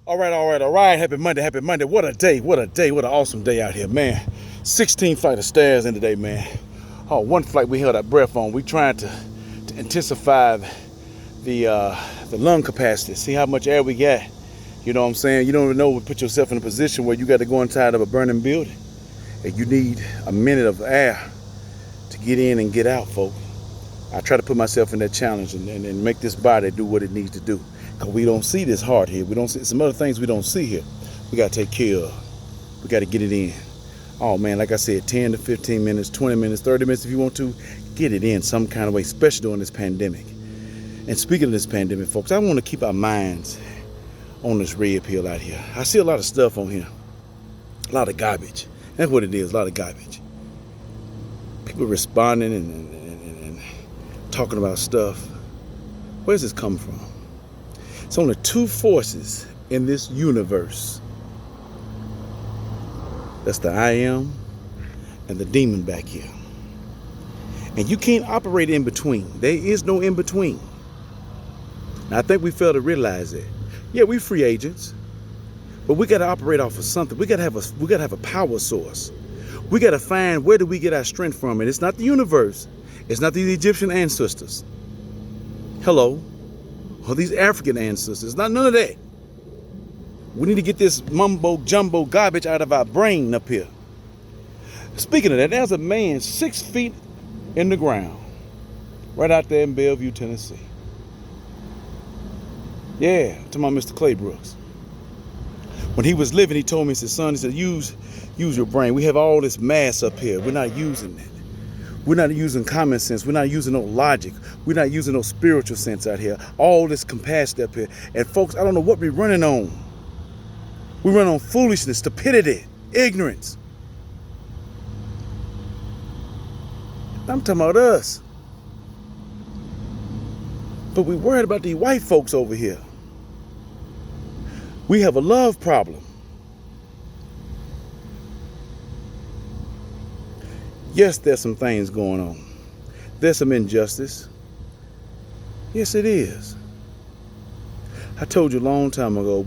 All right. Happy Monday, happy Monday. What a day, what an awesome day out here, man. 16 flight of stairs in today, man. Oh, one flight we held our breath on. We trying to intensify the lung capacity, see how much air we got. You know what I'm saying? You don't even know, put yourself in a position where you got to go inside of a burning building and you need a minute of air to get in and get out, folks. I try to put myself in that challenge and make this body do what it needs to do. Because we don't see this heart here. We don't see some other things we don't see here. We got to take care of. We got to get it in. Oh, man, like I said, 10 to 15 minutes, 20 minutes, 30 minutes if you want to. Get it in some kind of way, especially during this pandemic. And speaking of this pandemic, folks, I want to keep our minds on this red pill out here. I see a lot of stuff on here. A lot of garbage. That's what it is, a lot of garbage. People responding and talking about stuff. Where's this coming from? It's only two forces in this universe. That's the I am and the demon back here. And you can't operate in between. There is no in between. Now, I think we fail to realize that. Yeah, we free agents, but we got to operate off of something. We got to have a power source. We got to find, where do we get our strength from? And it's not the universe. It's not these Egyptian ancestors. Hello. Or these African ancestors. Not none of that. We need to get this mumbo jumbo garbage out of our brain up here. Speaking of that, there's a man 6 feet in the ground right out there in Bellevue, Tennessee. Yeah, I'm talking about Mr. Clay Brooks. When he was living, he told me, he said, son, he said, use your brain. We have all this mass up here. We're not using it. We're not using common sense. We're not using no logic. We're not using no spiritual sense out here. All this capacity up here. And folks, I don't know what we're running on. We run on foolishness, stupidity, ignorance. I'm talking about us. But we're worried about these white folks over here. We have a love problem. Yes, there's some things going on. There's some injustice. Yes, it is. I told you a long time ago,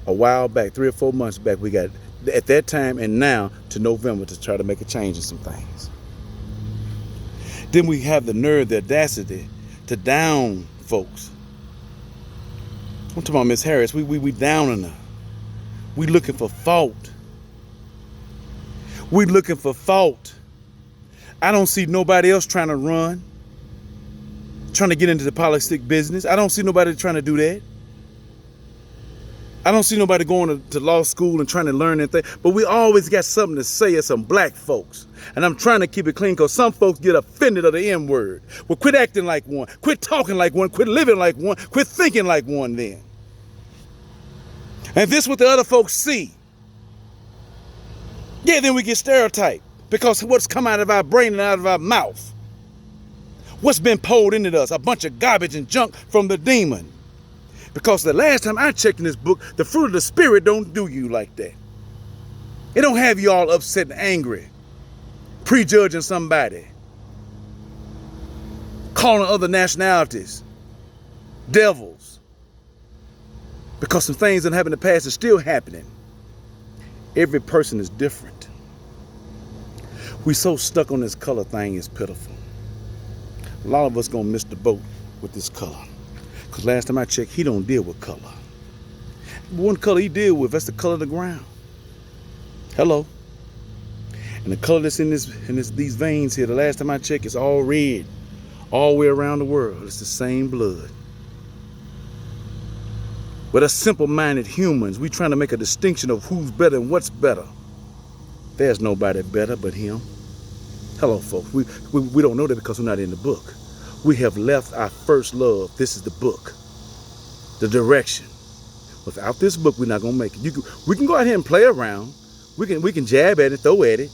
a while back, 3 or 4 months back, we got, at that time and now, to November to try to make a change in some things. Then we have the nerve, the audacity to down folks. I'm talking about Miss Harris. We downing her. We looking for fault. We looking for fault. I don't see nobody else trying to run, trying to get into the politics business. I don't see nobody trying to do that. I don't see nobody going to law school and trying to learn anything. But we always got something to say as some black folks. And I'm trying to keep it clean because some folks get offended of the N word. Well, quit acting like one. Quit talking like one. Quit living like one. Quit thinking like one then. And this what the other folks see. Yeah, then we get stereotyped. Because what's come out of our brain and out of our mouth, what's been poured into us, a bunch of garbage and junk from the demon. Because the last time I checked in this book, the fruit of the spirit don't do you like that. It don't have you all upset and angry, prejudging somebody, calling other nationalities devils. Because some things that happened in the past are still happening. Every person is different. We so stuck on this color thing, it's pitiful. A lot of us gonna miss the boat with this color. Because last time I checked, he don't deal with color. One color he deal with, that's the color of the ground. Hello. And the color that's in these veins here, the last time I checked, it's all red. All the way around the world, it's the same blood. But us simple-minded humans, we trying to make a distinction of who's better and what's better. There's nobody better but him. Hello, folks. We don't know that because we're not in the book. We have left our first love. This is the book, the direction. Without this book, we're not gonna make it. We can go out here and play around. We can jab at it, throw at it.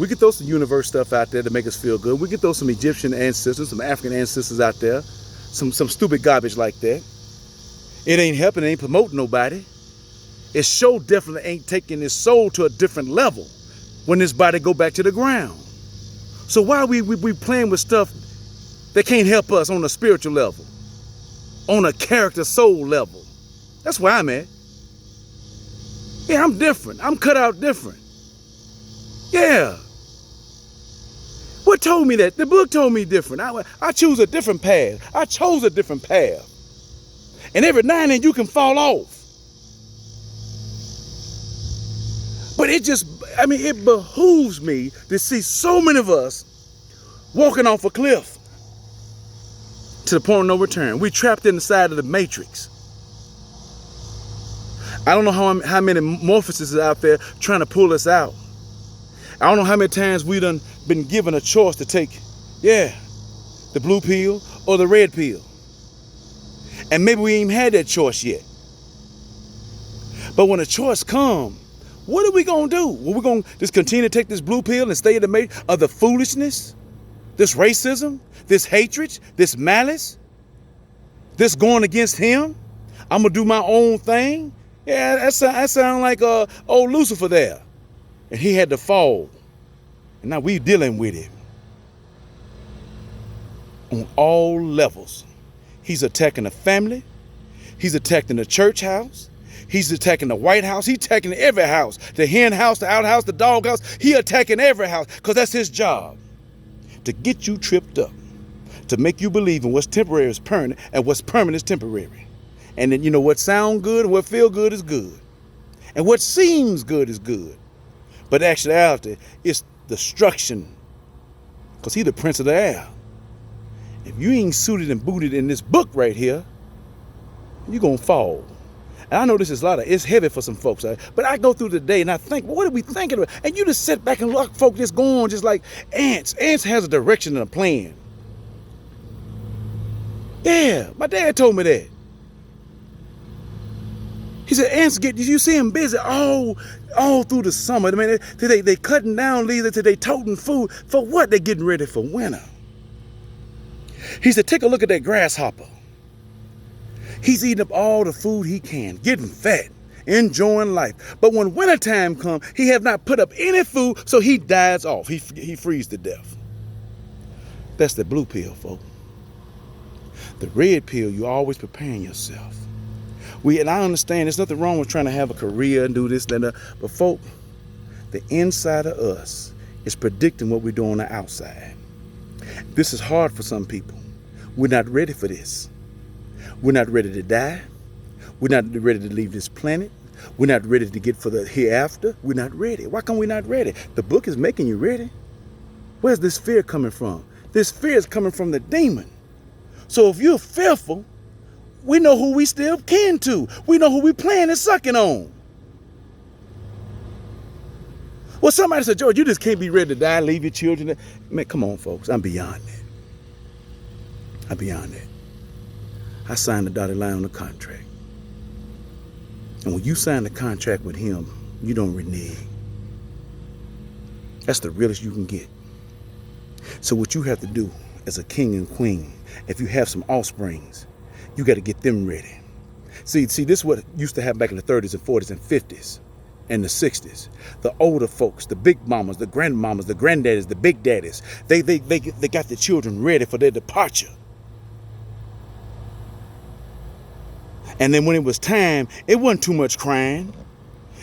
We can throw some universe stuff out there to make us feel good. We can throw some Egyptian ancestors, some African ancestors out there, some stupid garbage like that. It ain't helping. It ain't promoting nobody. It sure definitely ain't taking his soul to a different level when this body go back to the ground. So why are we playing with stuff that can't help us on a spiritual level, on a character soul level? That's where I'm at. Yeah, I'm different. I'm cut out different. Yeah. What told me that? The book told me different. I choose a different path. I chose a different path. And every now and then you can fall off. But it behooves me to see so many of us walking off a cliff to the point of no return. We trapped in the side of the matrix. I don't know how many Morpheuses are out there trying to pull us out. I don't know how many times we done been given a choice to take, the blue pill or the red pill. And maybe we ain't even had that choice yet. But when a choice comes, what are we going to do? Are we going to just continue to take this blue pill and stay in the matrix of the foolishness, this racism, this hatred, this malice, this going against him? I'm going to do my own thing. Yeah, that sound like old Lucifer there. And he had to fall. And now we dealing with it. On all levels. He's attacking the family. He's attacking the church house. He's attacking the White House. He's attacking every house. The hen house, the outhouse, the dog house. He attacking every house because that's his job. To get you tripped up. To make you believe in what's temporary is permanent and what's permanent is temporary. And then what sound good and what feel good is good. And what seems good is good. But actuality, it's destruction. Because he's the prince of the air. If you ain't suited and booted in this book right here, you're going to fall. And I know this is it's heavy for some folks. But I go through the day and I think, what are we thinking about? And you just sit back and look, folk just go on just like ants. Ants has a direction and a plan. Yeah, my dad told me that. He said, ants you see them busy all through the summer. I mean, they cutting down leaves, they toting food. For what? They're getting ready for winter. He said, take a look at that grasshopper. He's eating up all the food he can, getting fat, enjoying life. But when wintertime comes, he have not put up any food, so he dies off. He freezes to death. That's the blue pill, folks. The red pill, you're always preparing yourself. And I understand there's nothing wrong with trying to have a career and do this, that, but folk, the inside of us is predicting what we do on the outside. This is hard for some people. We're not ready for this. We're not ready to die. We're not ready to leave this planet. We're not ready to get for the hereafter. We're not ready. Why come we not ready? The book is making you ready. Where's this fear coming from? This fear is coming from the demon. So if you're fearful, we know who we still kin to. We know who we playing and sucking on. Well, somebody said, George, you just can't be ready to die, leave your children. Man, come on, folks. I'm beyond that. I'm beyond that. I signed the dotted line on the contract. And when you sign the contract with him, you don't renege. That's the realest you can get. So what you have to do as a king and queen, if you have some offsprings, you got to get them ready. See, this is what used to happen back in the 30s and 40s and 50s and the 60s. The older folks, the big mamas, the grandmamas, the granddaddies, the big daddies, they got the children ready for their departure. And then when it was time, it wasn't too much crying.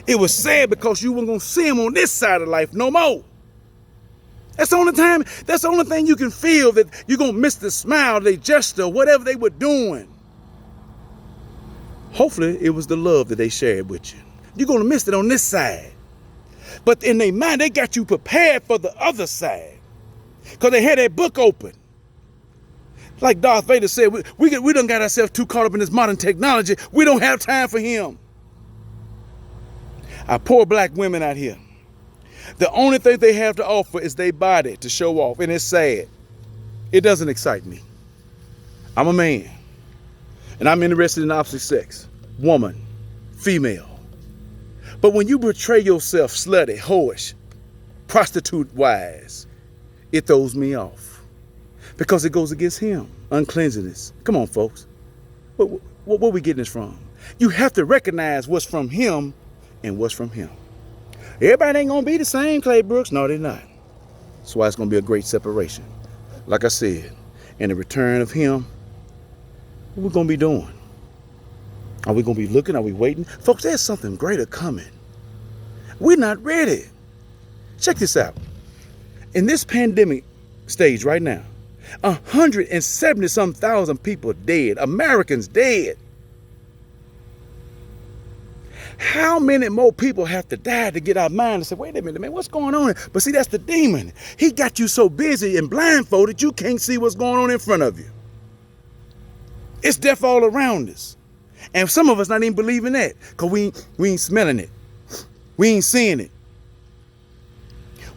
It was sad because you weren't going to see them on this side of life no more. That's the only time, that's the only thing you can feel, that you're going to miss the smile, the gesture, whatever they were doing. Hopefully it was the love that they shared with you. You're going to miss it on this side. But in their mind, they got you prepared for the other side. Because they had that book open. Like Darth Vader said, we done got ourselves too caught up in this modern technology. We don't have time for him. Our poor black women out here, the only thing they have to offer is their body to show off. And it's sad. It doesn't excite me. I'm a man. And I'm interested in the opposite sex. Woman, female. But when you betray yourself slutty, whorish, prostitute-wise, it throws me off. Because it goes against him. Uncleanliness. Come on, folks. Where we getting this from? You have to recognize what's from him and what's from him. Everybody ain't going to be the same, Clay Brooks. No, they're not. That's why it's going to be a great separation. Like I said, in the return of him, what we going to be doing? Are we going to be looking? Are we waiting? Folks, there's something greater coming. We're not ready. Check this out. In this pandemic stage right now, 170 some thousand people dead, Americans dead. How many more people have to die to get our mind and say, wait a minute, man, what's going on? But see, that's the demon. He got you so busy and blindfolded, you can't see what's going on in front of you. It's death all around us. And some of us not even believing that because we ain't smelling it. We ain't seeing it.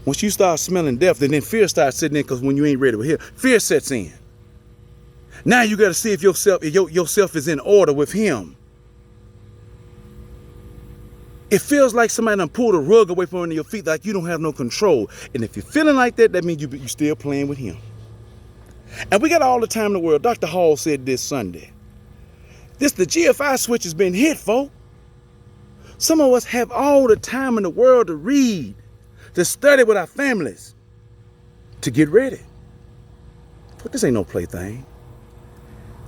Once you start smelling death, then fear starts sitting in because when you ain't ready to hear, fear sets in. Now you got to see if yourself is in order with him. It feels like somebody done pulled a rug away from under your feet, like you don't have no control. And if you're feeling like that, that means you're still playing with him. And we got all the time in the world. Dr. Hall said this Sunday. The GFI switch has been hit, folks. Some of us have all the time in the world to read, to study with our families, to get ready. But this ain't no plaything.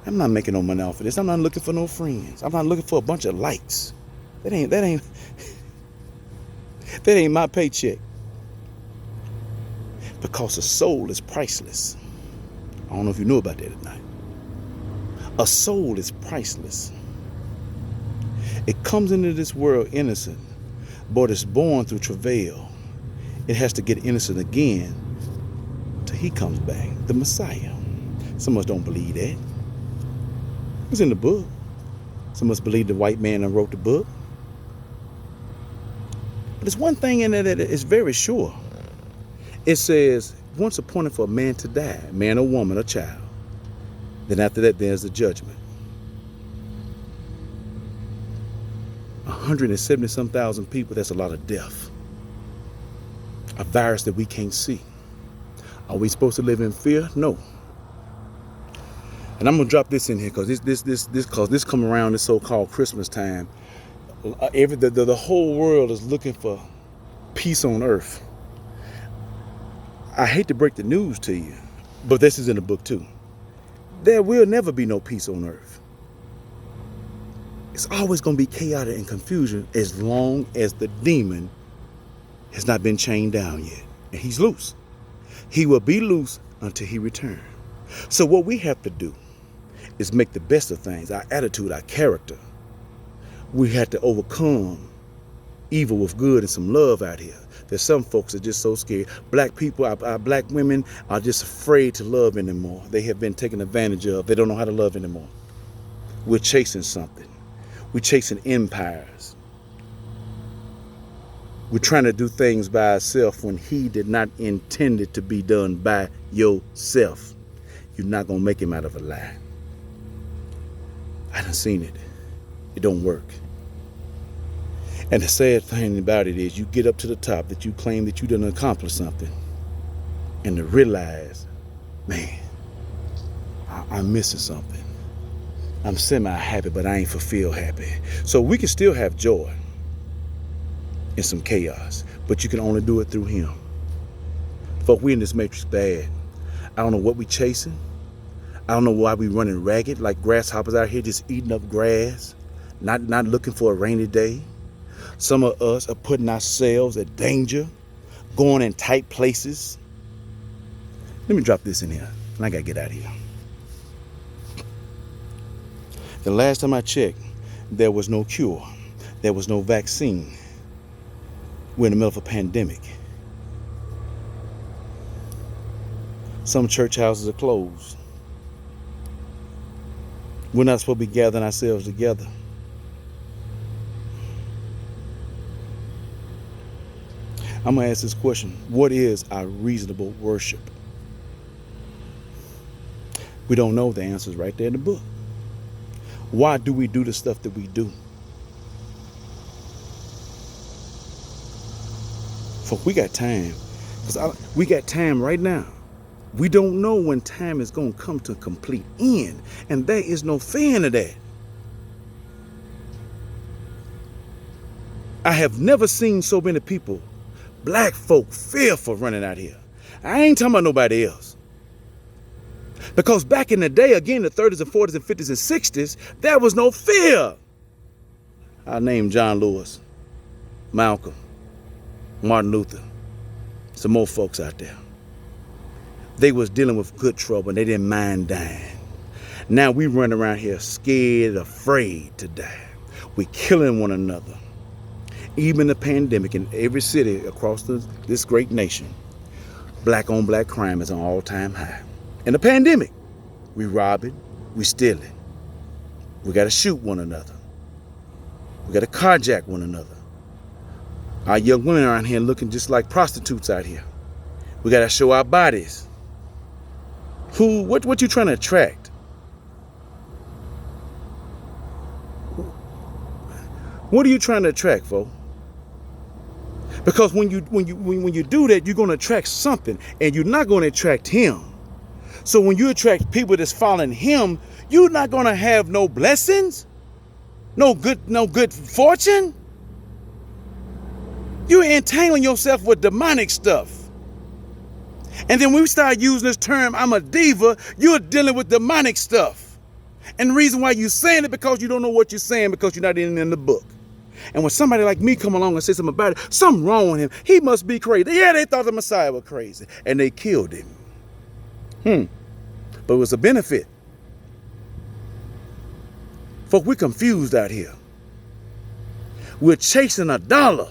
I'm not making no money off of this. I'm not looking for no friends. I'm not looking for a bunch of likes. That ain't my paycheck. Because a soul is priceless. I don't know if you knew about that tonight. A soul is priceless. It comes into this world innocent, but it's born through travail. It has to get innocent again till he comes back, the Messiah. Some of us don't believe that. It's in the book. Some of us believe the white man that wrote the book. But there's one thing in there that is very sure. It says, once appointed for a man to die, man or woman or child. Then after that, there's the judgment. 170 some thousand people, that's a lot of death. A virus that we can't see. Are we supposed to live in fear? No. And I'm gonna drop this in here because this come around this so-called Christmas time. The whole world is looking for peace on earth. I hate to break the news to you, but this is in the book too. There will never be no peace on earth. It's always going to be chaotic and confusion as long as the demon has not been chained down yet. And he's loose. He will be loose until he returns. So what we have to do is make the best of things, our attitude, our character. We have to overcome evil with good and some love out here. There's some folks that are just so scared. Black people, our black women are just afraid to love anymore. They have been taken advantage of. They don't know how to love anymore. We're chasing something. We're chasing empires. We're trying to do things by ourselves when he did not intend it to be done by yourself. You're not going to make him out of a lie. I done seen it. It don't work. And the sad thing about it is you get up to the top that you claim that you done accomplished something and to realize, man, I'm missing something. I'm semi-happy, but I ain't fulfilled happy. So we can still have joy in some chaos, but you can only do it through him. Folk, we in this matrix bad. I don't know what we chasing. I don't know why we running ragged like grasshoppers out here just eating up grass, not looking for a rainy day. Some of us are putting ourselves at danger, going in tight places. Let me drop this in here, and I gotta get out of here. The last time I checked, there was no cure. There was no vaccine. We're in the middle of a pandemic. Some church houses are closed. We're not supposed to be gathering ourselves together. I'm going to ask this question. What is our reasonable worship? We don't know. The answer is right there in the book. Why do we do the stuff that we do? Folk, we got time. We got time right now. We don't know when time is going to come to a complete end. And there is no fear in that. I have never seen so many people, black folk, fearful running out here. I ain't talking about nobody else. Because back in the day, again, the 30s and 40s and 50s and 60s, there was no fear. I named John Lewis, Malcolm, Martin Luther, some more folks out there. They was dealing with good trouble and they didn't mind dying. Now we run around here scared, afraid to die. We killing one another. Even the pandemic in every city across this great nation, black on black crime is on all-time high. In the pandemic, we robbing, we stealing. We got to shoot one another. We got to carjack one another. Our young women around here looking just like prostitutes out here. We got to show our bodies. What you trying to attract? What are you trying to attract, folks? Because when you do that, you're going to attract something, and you're not going to attract him. So when you attract people that's following him, you're not going to have no blessings, no good fortune. You're entangling yourself with demonic stuff. And then when we start using this term, I'm a diva, you're dealing with demonic stuff. And the reason why you're saying it because you don't know what you're saying because you're not in the book. And when somebody like me come along and say something about it, something wrong with him, he must be crazy. Yeah, they thought the Messiah was crazy and they killed him. But it was a benefit. Folk, we're confused out here. We're chasing a dollar.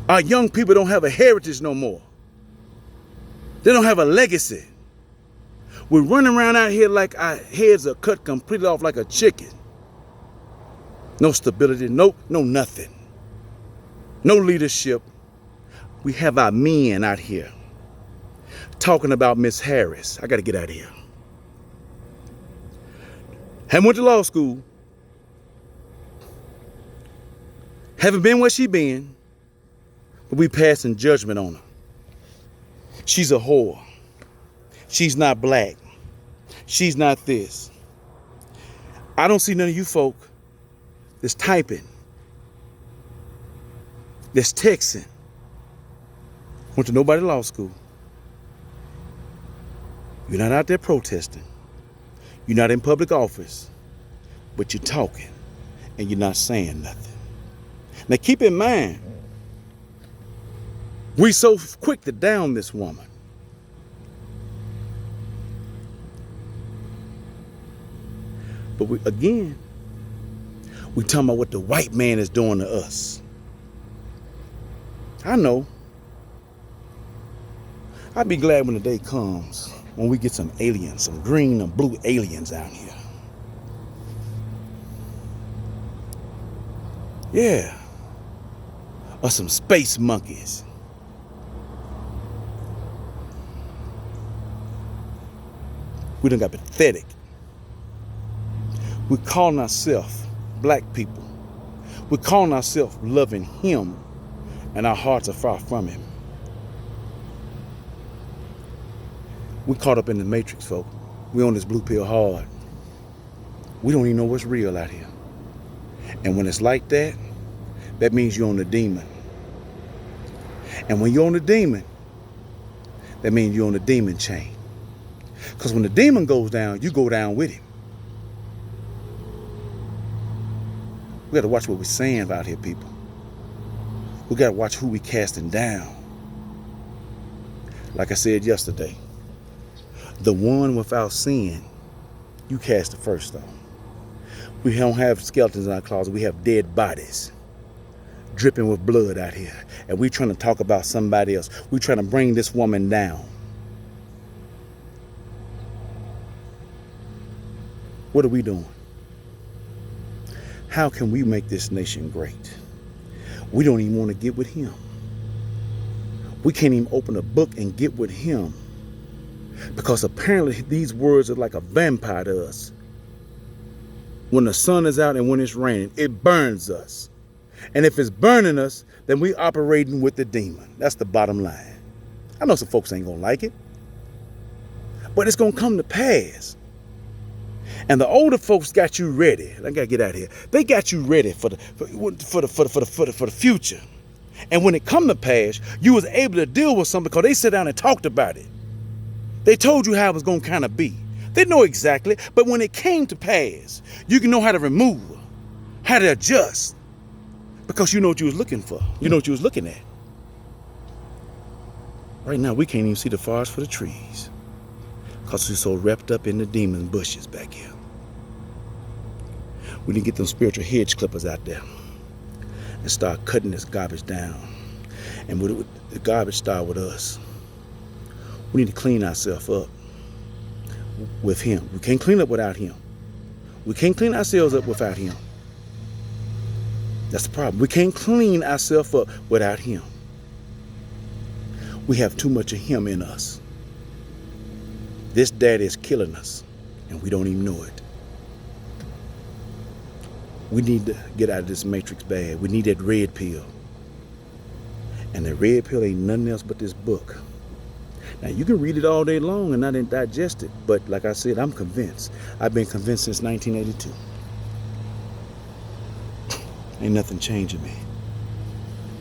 Our young people don't have a heritage no more. They don't have a legacy. We're running around out here like our heads are cut completely off like a chicken. No stability, no nothing. No leadership. We have our men out here talking about Miss Harris. I got to get out of here. Haven't went to law school. Haven't been where she been. But we passing judgment on her. She's a whore. She's not black. She's not this. I don't see none of you folk that's typing, that's texting. Went to nobody law school. You're not out there protesting. You're not in public office. But you're talking and you're not saying nothing. Now keep in mind, we so quick to down this woman. But we talking about what the white man is doing to us. I know. I'd be glad when the day comes when we get some aliens, some green and blue aliens out here. Yeah. Or some space monkeys. We done got pathetic. We're calling ourselves black people. We're calling ourselves loving him, and our hearts are far from him. We caught up in the matrix, folks. We on this blue pill hard. We don't even know what's real out here. And when it's like that, that means you're on the demon. And when you're on the demon, that means you're on the demon chain. Because when the demon goes down, you go down with him. We got to watch what we're saying out here, people. We got to watch who we casting down. Like I said yesterday, the one without sin, you cast the first stone. We don't have skeletons in our closet. We have dead bodies dripping with blood out here. And we're trying to talk about somebody else. We're trying to bring this woman down. What are we doing? How can we make this nation great? We don't even want to get with him. We can't even open a book and get with him. Because apparently these words are like a vampire to us. When the sun is out and when it's raining, it burns us. And if it's burning us, then we operating with the demon. That's the bottom line. I know some folks ain't gonna like it, but it's gonna come to pass. And the older folks got you ready. I gotta get out of here. They got you ready for the future. And when it come to pass, you was able to deal with something because they sat down and talked about it. They told you how it was gonna kind of be. They know exactly, but when it came to pass, you can know how to remove, how to adjust. Because you know what you was looking for. You know what you was looking at. Right now, we can't even see the forest for the trees. Because we're so wrapped up in the demon bushes back here. We need to get them spiritual hedge clippers out there and start cutting this garbage down. And the garbage start with us. We need to clean ourselves up with him. We can't clean up without him. We can't clean ourselves up without him. That's the problem. We can't clean ourselves up without him. We have too much of him in us. This daddy is killing us, and we don't even know it. We need to get out of this matrix bag. We need that red pill. And that red pill ain't nothing else but this book. Now, you can read it all day long and not digest it, but like I said, I'm convinced. I've been convinced since 1982. Ain't nothing changing me.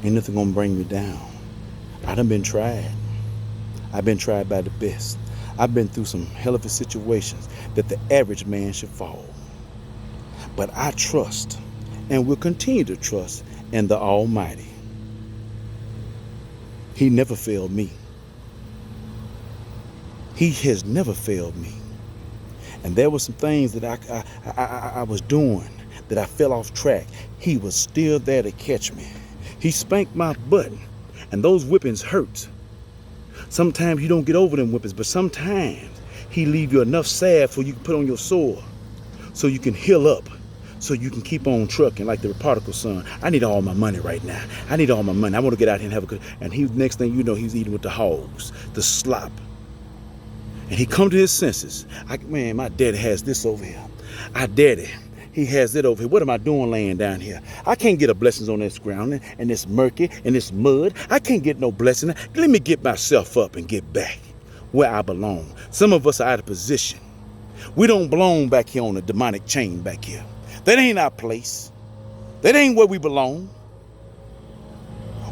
Ain't nothing gonna bring me down. I done been tried. I've been tried by the best. I've been through some hell of a situations that the average man should fall. But I trust and will continue to trust in the Almighty. He never failed me. He has never failed me. And there were some things that I was doing that I fell off track. He was still there to catch me. He spanked my butt, and those whippings hurt. Sometimes you don't get over them whippings, but sometimes he leave you enough salve for you can put on your sword so you can heal up, so you can keep on trucking like the prodigal son. I need all my money right now. I need all my money. I want to get out here and have a good. And next thing you know, he's eating with the hogs, the slop. And he come to his senses. Man, my daddy has this over here. Our daddy, he has it over here. What am I doing laying down here? I can't get a blessings on this ground and this murky and this mud. I can't get no blessing. Let me get myself up and get back where I belong. Some of us are out of position. We don't belong back here on a demonic chain back here. That ain't our place. That ain't where we belong.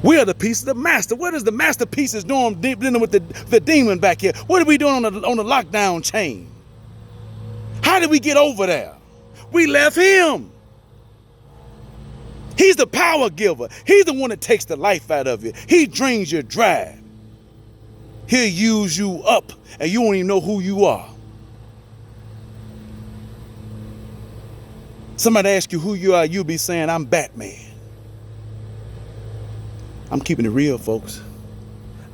We are the piece of the master. What is the masterpieces doing dealing with the demon back here? What are we doing on the lockdown chain? How did we get over there? We left him. He's the power giver. He's the one that takes the life out of you. He drains you dry. He'll use you up and you won't even know who you are. Somebody ask you who you are, you'll be saying, I'm Batman. I'm keeping it real, folks.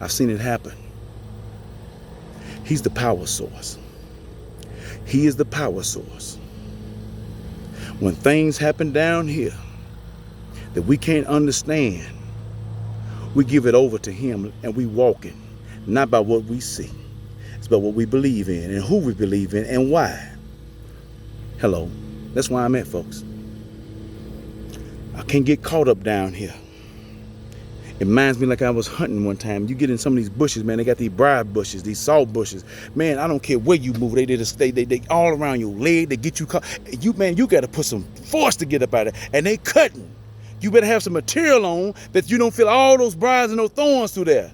I've seen it happen. He's the power source. He is the power source. When things happen down here that we can't understand, we give it over to him and we walk in, not by what we see. It's about what we believe in and who we believe in and why. Hello. That's why I'm at, folks. I can't get caught up down here. It reminds me like I was hunting one time. You get in some of these bushes, man. They got these briar bushes, these salt bushes. Man, I don't care where you move. They all around your leg. They get you caught. You got to put some force to get up out of it. And they cutting. You better have some material on that you don't feel all those briars and those thorns through there.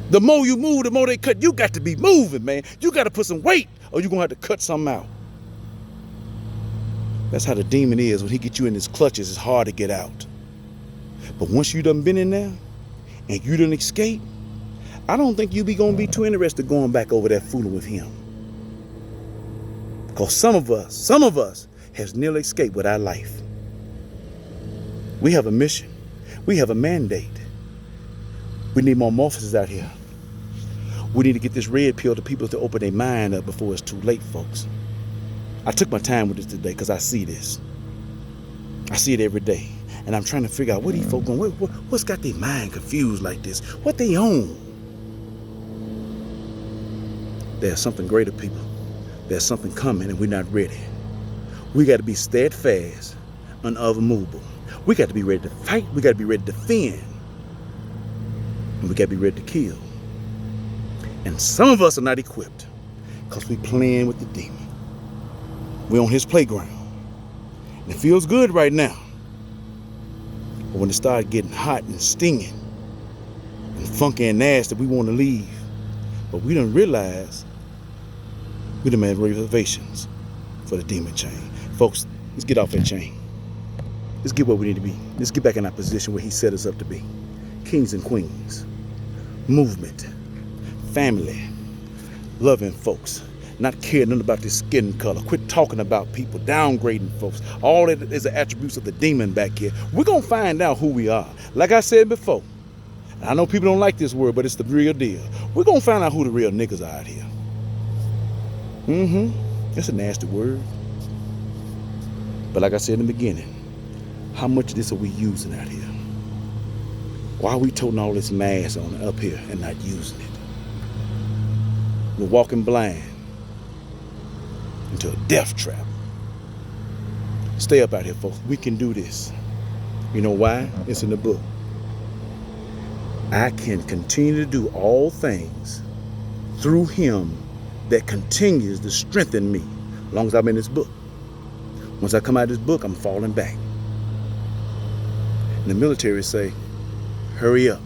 The more you move, the more they cut. You got to be moving, man. You got to put some weight or you're going to have to cut something out. That's how the demon is. When he gets you in his clutches, it's hard to get out. But once you done been in there and you done escape, I don't think you be gonna be too interested going back over there fooling with him. Because some of us has nearly escaped with our life. We have a mission. We have a mandate. We need more officers out here. We need to get this red pill to people to open their mind up before it's too late, folks. I took my time with this today because I see this. I see it every day. And I'm trying to figure out what these folk going, what's got their mind confused like this? What they own? There's something greater, people. There's something coming and we're not ready. We got to be steadfast, unmovable. We got to be ready to fight. We got to be ready to defend. And we got to be ready to kill. And some of us are not equipped because we playing with the demon. We're on his playground. And it feels good right now. But when it starts getting hot and stinging and funky and nasty, we want to leave. But we don't realize we done made reservations for the demon chain. Folks, let's get off that chain. Let's get where we need to be. Let's get back in our position where he set us up to be. Kings and queens. Movement. Family. Loving folks. Not caring nothing about their skin color. Quit talking about people. Downgrading folks. All that is the attributes of the demon back here. We're going to find out who we are. Like I said before. I know people don't like this word, but it's the real deal. We're going to find out who the real niggas are out here. It's a nasty word. But like I said in the beginning, how much of this are we using out here? Why are we toting all this mass on up here and not using it? We're walking blind into a death trap. Stay up out here, folks. We can do this. You know why? It's in the book. I can continue to do all things through him that continues to strengthen me, as long as I'm in this book. Once I come out of this book, I'm falling back. And the military say, hurry up,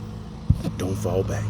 don't fall back.